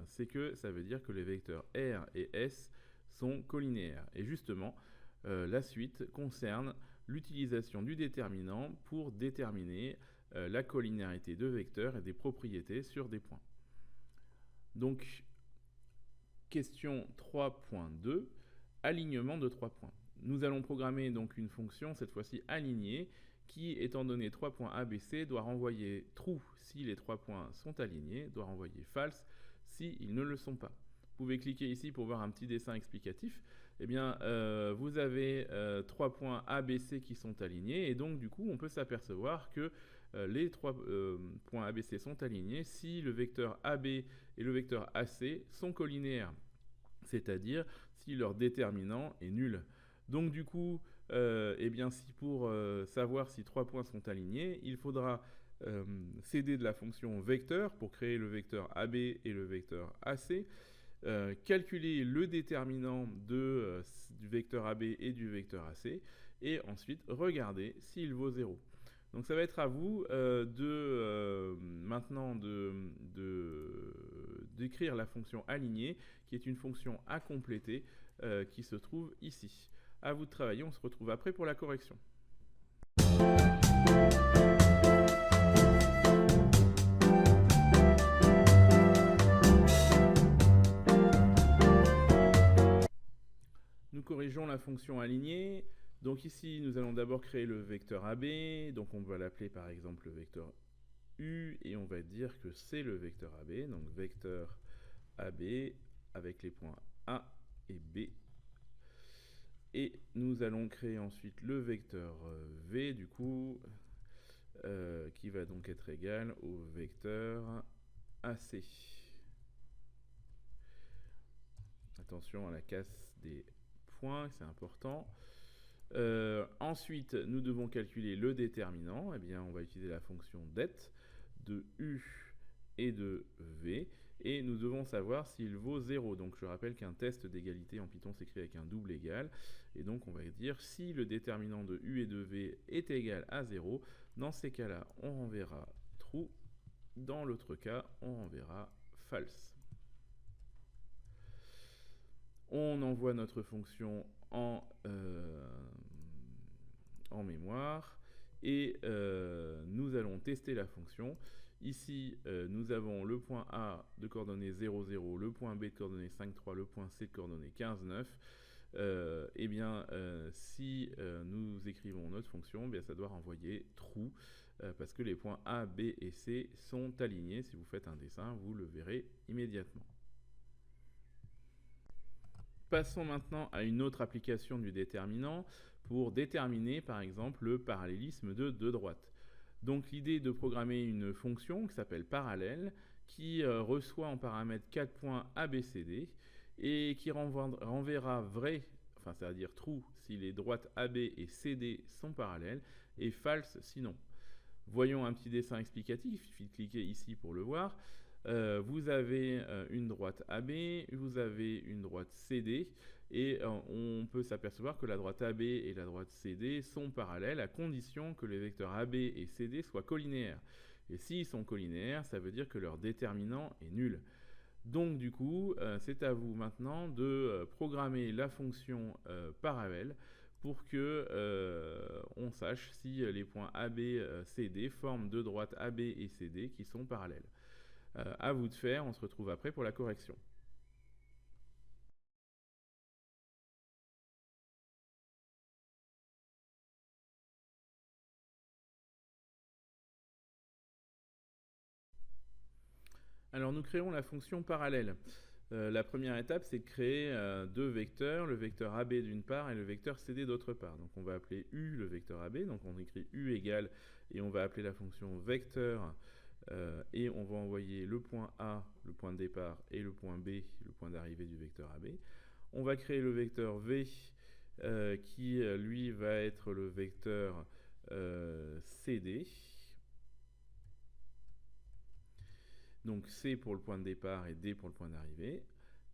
c'est que ça veut dire que les vecteurs R et S sont collinéaires. Et justement, la suite concerne l'utilisation du déterminant pour déterminer la collinéarité de vecteurs et des propriétés sur des points. Donc, question 3.2, alignement de 3 points. Nous allons programmer donc une fonction, cette fois-ci alignée, qui, étant donné 3 points A, B, C, doit renvoyer true si les 3 points sont alignés, doit renvoyer false s'ils ne le sont pas. Vous pouvez cliquer ici pour voir un petit dessin explicatif. Eh bien, vous avez 3 points A, B, C qui sont alignés, et donc du coup, on peut s'apercevoir que les 3 points ABC sont alignés si le vecteur AB et le vecteur AC sont collinéaires, c'est-à-dire si leur déterminant est nul. Donc du coup, eh bien, si pour savoir si 3 points sont alignés, il faudra céder de la fonction vecteur pour créer le vecteur AB et le vecteur AC, calculer le déterminant du vecteur AB et du vecteur AC, et ensuite regarder s'il vaut 0. Donc ça va être à vous maintenant d'écrire la fonction alignée, qui est une fonction à compléter qui se trouve ici. À vous de travailler, on se retrouve après pour la correction. Nous corrigeons la fonction alignée. Donc ici, nous allons d'abord créer le vecteur AB. Donc on va l'appeler par exemple le vecteur U et on va dire que c'est le vecteur AB. Donc vecteur AB avec les points A et B. Et nous allons créer ensuite le vecteur V du coup, qui va donc être égal au vecteur AC. Attention à la casse des points, c'est important. Ensuite, nous devons calculer le déterminant. Eh bien, on va utiliser la fonction det de U et de V. Et nous devons savoir s'il vaut 0. Donc je rappelle qu'un test d'égalité en Python s'écrit avec un double égal. Et donc on va dire si le déterminant de U et de V est égal à 0, dans ces cas-là, on renverra true. Dans l'autre cas, on renverra false. On envoie notre fonction en mémoire et nous allons tester la fonction. Ici, nous avons le point A de coordonnées 0, 0, le point B de coordonnées 5, 3, le point C de coordonnées 15, 9. Eh bien, si nous écrivons notre fonction, eh bien, ça doit renvoyer true parce que les points A, B et C sont alignés. Si vous faites un dessin, vous le verrez immédiatement. Passons maintenant à une autre application du déterminant pour déterminer par exemple le parallélisme de deux droites. Donc l'idée est de programmer une fonction qui s'appelle parallèle qui reçoit en paramètre 4 points ABCD et qui renverra vrai, enfin c'est-à-dire true si les droites AB et CD sont parallèles et false sinon. Voyons un petit dessin explicatif, il suffit de cliquer ici pour le voir. Vous avez une droite AB, vous avez une droite CD, et on peut s'apercevoir que la droite AB et la droite CD sont parallèles à condition que les vecteurs AB et CD soient collinéaires. Et s'ils sont collinéaires, ça veut dire que leur déterminant est nul. Donc du coup, c'est à vous maintenant de programmer la fonction parallèle pour que on sache si les points AB, CD forment deux droites AB et CD qui sont parallèles. À vous de faire, on se retrouve après pour la correction. Alors nous créons la fonction parallèle. La première étape, c'est de créer deux vecteurs, le vecteur AB d'une part et le vecteur CD d'autre part. Donc on va appeler U le vecteur AB, donc on écrit U égale, et on va appeler la fonction vecteur, et on va envoyer le point A, le point de départ, et le point B, le point d'arrivée du vecteur AB. On va créer le vecteur V, qui lui va être le vecteur CD. Donc C pour le point de départ et D pour le point d'arrivée.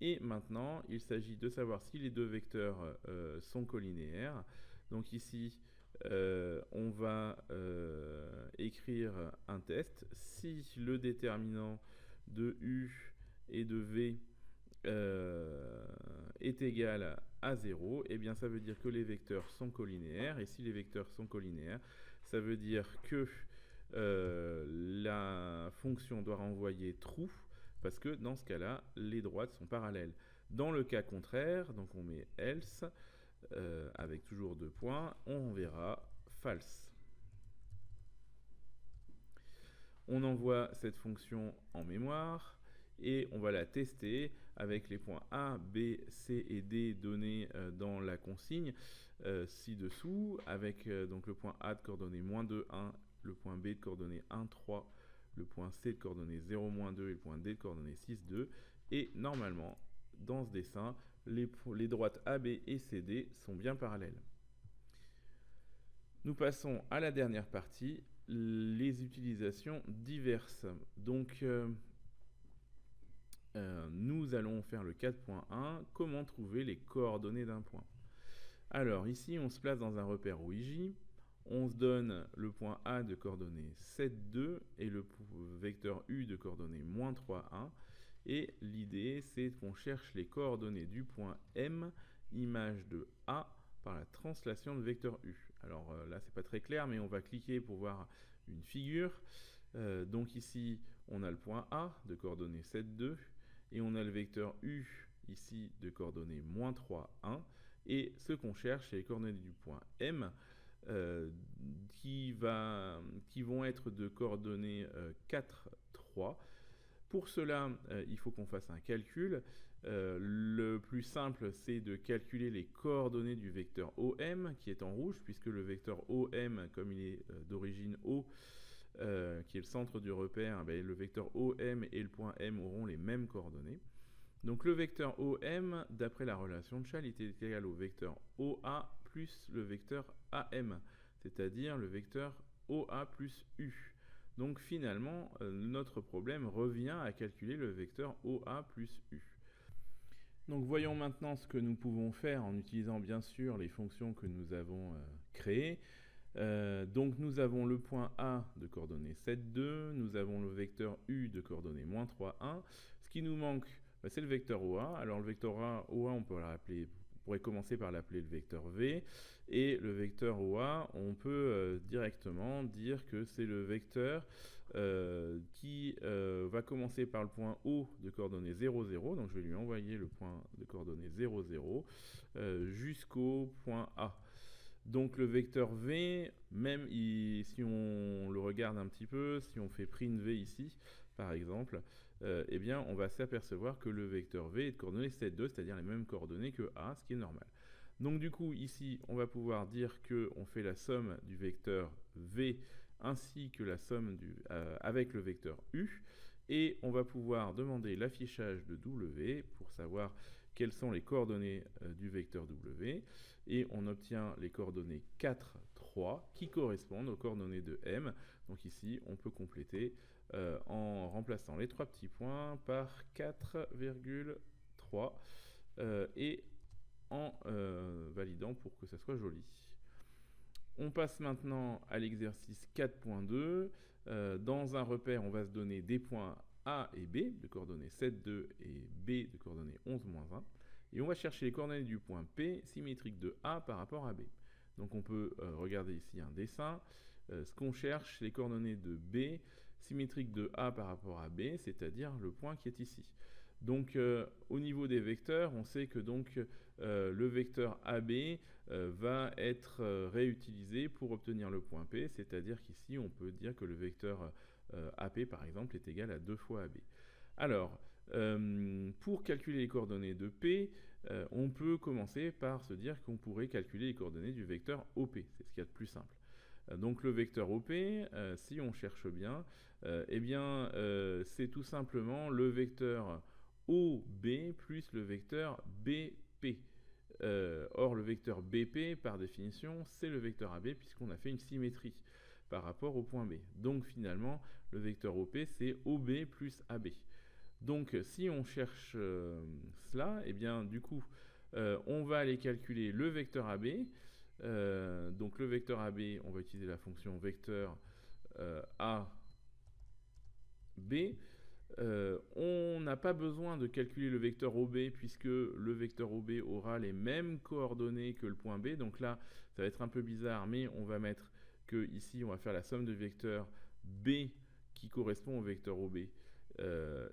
Et maintenant, il s'agit de savoir si les deux vecteurs sont collinéaires. Donc ici, on va écrire un test. Si le déterminant de U et de V est égal à 0, et bien ça veut dire que les vecteurs sont collinéaires. Et si les vecteurs sont collinéaires, ça veut dire que la fonction doit renvoyer true, parce que dans ce cas-là, les droites sont parallèles. Dans le cas contraire, donc on met else, avec toujours 2 points, on verra false. On envoie cette fonction en mémoire et on va la tester avec les points A, B, C et D donnés dans la consigne ci-dessous, avec donc le point A de coordonnées -2, 1, le point B de coordonnées 1, 3, le point C de coordonnées 0, -2 et le point D de coordonnées 6, 2. Et normalement, dans ce dessin, les droites AB et CD sont bien parallèles. Nous passons à la dernière partie, les utilisations diverses. Donc, nous allons faire le 4.1, comment trouver les coordonnées d'un point. Alors, ici, on se place dans un repère OIJ, on se donne le point A de coordonnées 7, 2 et le vecteur U de coordonnées -3, 1. Et l'idée, c'est qu'on cherche les coordonnées du point M, image de A, par la translation de vecteur U. Alors là, c'est pas très clair, mais on va cliquer pour voir une figure. Donc ici, on a le point A de coordonnées 7, 2, et on a le vecteur U ici de coordonnées -3, 1. Et ce qu'on cherche, c'est les coordonnées du point M, qui vont être de coordonnées 4, 3. Pour cela, il faut qu'on fasse un calcul. Le plus simple, c'est de calculer les coordonnées du vecteur OM, qui est en rouge, puisque le vecteur OM, comme il est d'origine O, qui est le centre du repère, le vecteur OM et le point M auront les mêmes coordonnées. Donc le vecteur OM, d'après la relation de Chasles, est égal au vecteur OA plus le vecteur AM, c'est-à-dire le vecteur OA plus U. Donc finalement, notre problème revient à calculer le vecteur OA plus U. Donc voyons maintenant ce que nous pouvons faire en utilisant bien sûr les fonctions que nous avons créées. Donc nous avons le point A de coordonnées 7, 2, nous avons le vecteur U de coordonnées -3, 1. Ce qui nous manque, c'est le vecteur OA. Alors le vecteur OA, on pourrait commencer par l'appeler le vecteur V. Et le vecteur OA, on peut directement dire que c'est le vecteur qui va commencer par le point O de coordonnées 0, 0. Donc je vais lui envoyer le point de coordonnées 0, 0 jusqu'au point A. Donc le vecteur V, même si on le regarde un petit peu, si on fait print V ici, par exemple, eh bien on va s'apercevoir que le vecteur V est de coordonnées 7, 2, c'est-à-dire les mêmes coordonnées que A, ce qui est normal. Donc du coup, ici, on va pouvoir dire qu'on fait la somme du vecteur V ainsi que la somme avec le vecteur U, et on va pouvoir demander l'affichage de W pour savoir quelles sont les coordonnées du vecteur W, et on obtient les coordonnées 4, 3 qui correspondent aux coordonnées de M. Donc ici, on peut compléter en remplaçant les 3 petits points par 4,3 et en validant pour que ça soit joli. On passe maintenant à l'exercice 4.2. Dans un repère, on va se donner des points A et B de coordonnées 7, 2 et B de coordonnées 11, -1. Et on va chercher les coordonnées du point P symétrique de A par rapport à B. Donc on peut regarder ici un dessin. Ce qu'on cherche, c'est les coordonnées de B symétriques de A par rapport à B, c'est-à-dire le point qui est ici. Donc au niveau des vecteurs, on sait que donc le vecteur AB va être réutilisé pour obtenir le point P, c'est-à-dire qu'ici on peut dire que le vecteur AP par exemple est égal à 2 fois AB. Alors, pour calculer les coordonnées de P, on peut commencer par se dire qu'on pourrait calculer les coordonnées du vecteur OP, c'est ce qu'il y a de plus simple. Donc le vecteur OP, si on cherche bien, eh bien c'est tout simplement le vecteur OB plus le vecteur BP. Or le vecteur BP, par définition, c'est le vecteur AB puisqu'on a fait une symétrie par rapport au point B. Donc finalement, le vecteur OP, c'est OB plus AB. Donc si on cherche cela, et bien du coup on va aller calculer le vecteur AB. Donc le vecteur AB, on va utiliser la fonction vecteur AB. On n'a pas besoin de calculer le vecteur OB puisque le vecteur OB aura les mêmes coordonnées que le point B. Donc là, ça va être un peu bizarre, mais on va mettre que ici, on va faire la somme de vecteurs B qui correspond au vecteur OB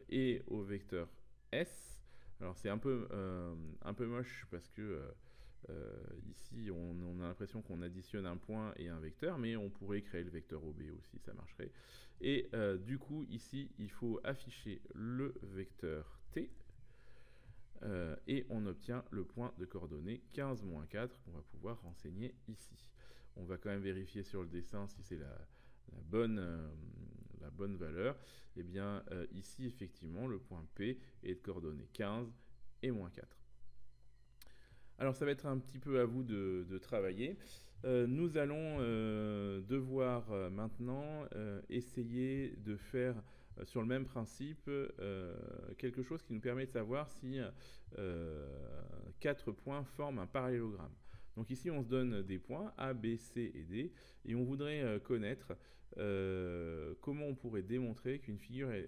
et au vecteur S. Alors c'est un peu moche parce que ici, on a l'impression qu'on additionne un point et un vecteur, mais on pourrait créer le vecteur OB aussi, ça marcherait. Et du coup, ici, il faut afficher le vecteur T, et on obtient le point de coordonnées 15-4 qu'on va pouvoir renseigner ici. On va quand même vérifier sur le dessin si c'est la bonne valeur. Et bien, ici, effectivement, le point P est de coordonnées 15 et moins 4. Alors ça va être un petit peu à vous de travailler. Nous allons devoir maintenant essayer de faire sur le même principe quelque chose qui nous permet de savoir si 4 points forment un parallélogramme. Donc ici on se donne des points A, B, C et D et on voudrait connaître comment on pourrait démontrer qu'une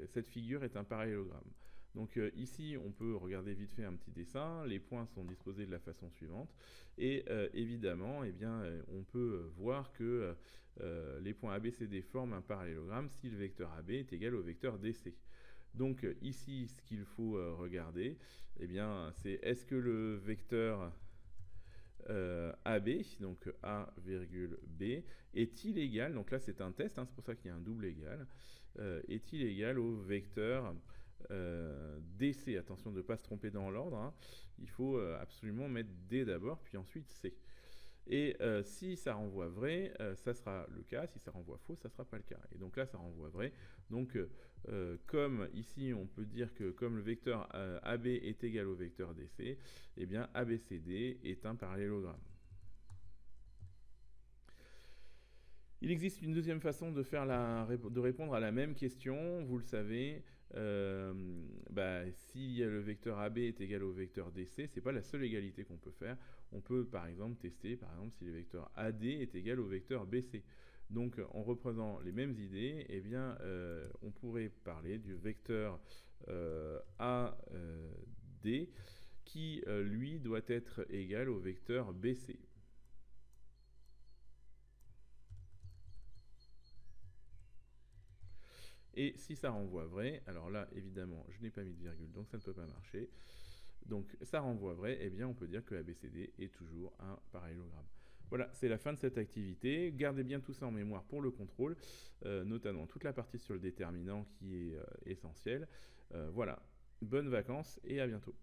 cette figure est un parallélogramme. Donc ici, on peut regarder vite fait un petit dessin. Les points sont disposés de la façon suivante. Et évidemment, eh bien, on peut voir que les points ABCD forment un parallélogramme si le vecteur AB est égal au vecteur DC. Donc ici, ce qu'il faut regarder, eh bien, c'est est-ce que le vecteur AB, donc A, B, est-il égal, donc là c'est un test, hein, c'est pour ça qu'il y a un double égal, est-il égal au vecteur DC, attention de ne pas se tromper dans l'ordre, hein. Il faut absolument mettre D d'abord, puis ensuite C. Et si ça renvoie vrai, ça sera le cas. Si ça renvoie faux, ça ne sera pas le cas. Et donc là, ça renvoie vrai. Donc, comme ici, on peut dire que comme le vecteur AB est égal au vecteur DC, eh bien ABCD est un parallélogramme. Il existe une deuxième façon de répondre à la même question, vous le savez. Si le vecteur AB est égal au vecteur DC, c'est pas la seule égalité qu'on peut faire. On peut par exemple tester si le vecteur AD est égal au vecteur BC. Donc en reprenant les mêmes idées, eh bien, on pourrait parler du vecteur AD qui lui doit être égal au vecteur BC. Et si ça renvoie vrai, alors là, évidemment, je n'ai pas mis de virgule, donc ça ne peut pas marcher. Donc ça renvoie vrai, et bien on peut dire que ABCD est toujours un parallélogramme. Voilà, c'est la fin de cette activité. Gardez bien tout ça en mémoire pour le contrôle, notamment toute la partie sur le déterminant qui est essentielle. Voilà, bonnes vacances et à bientôt.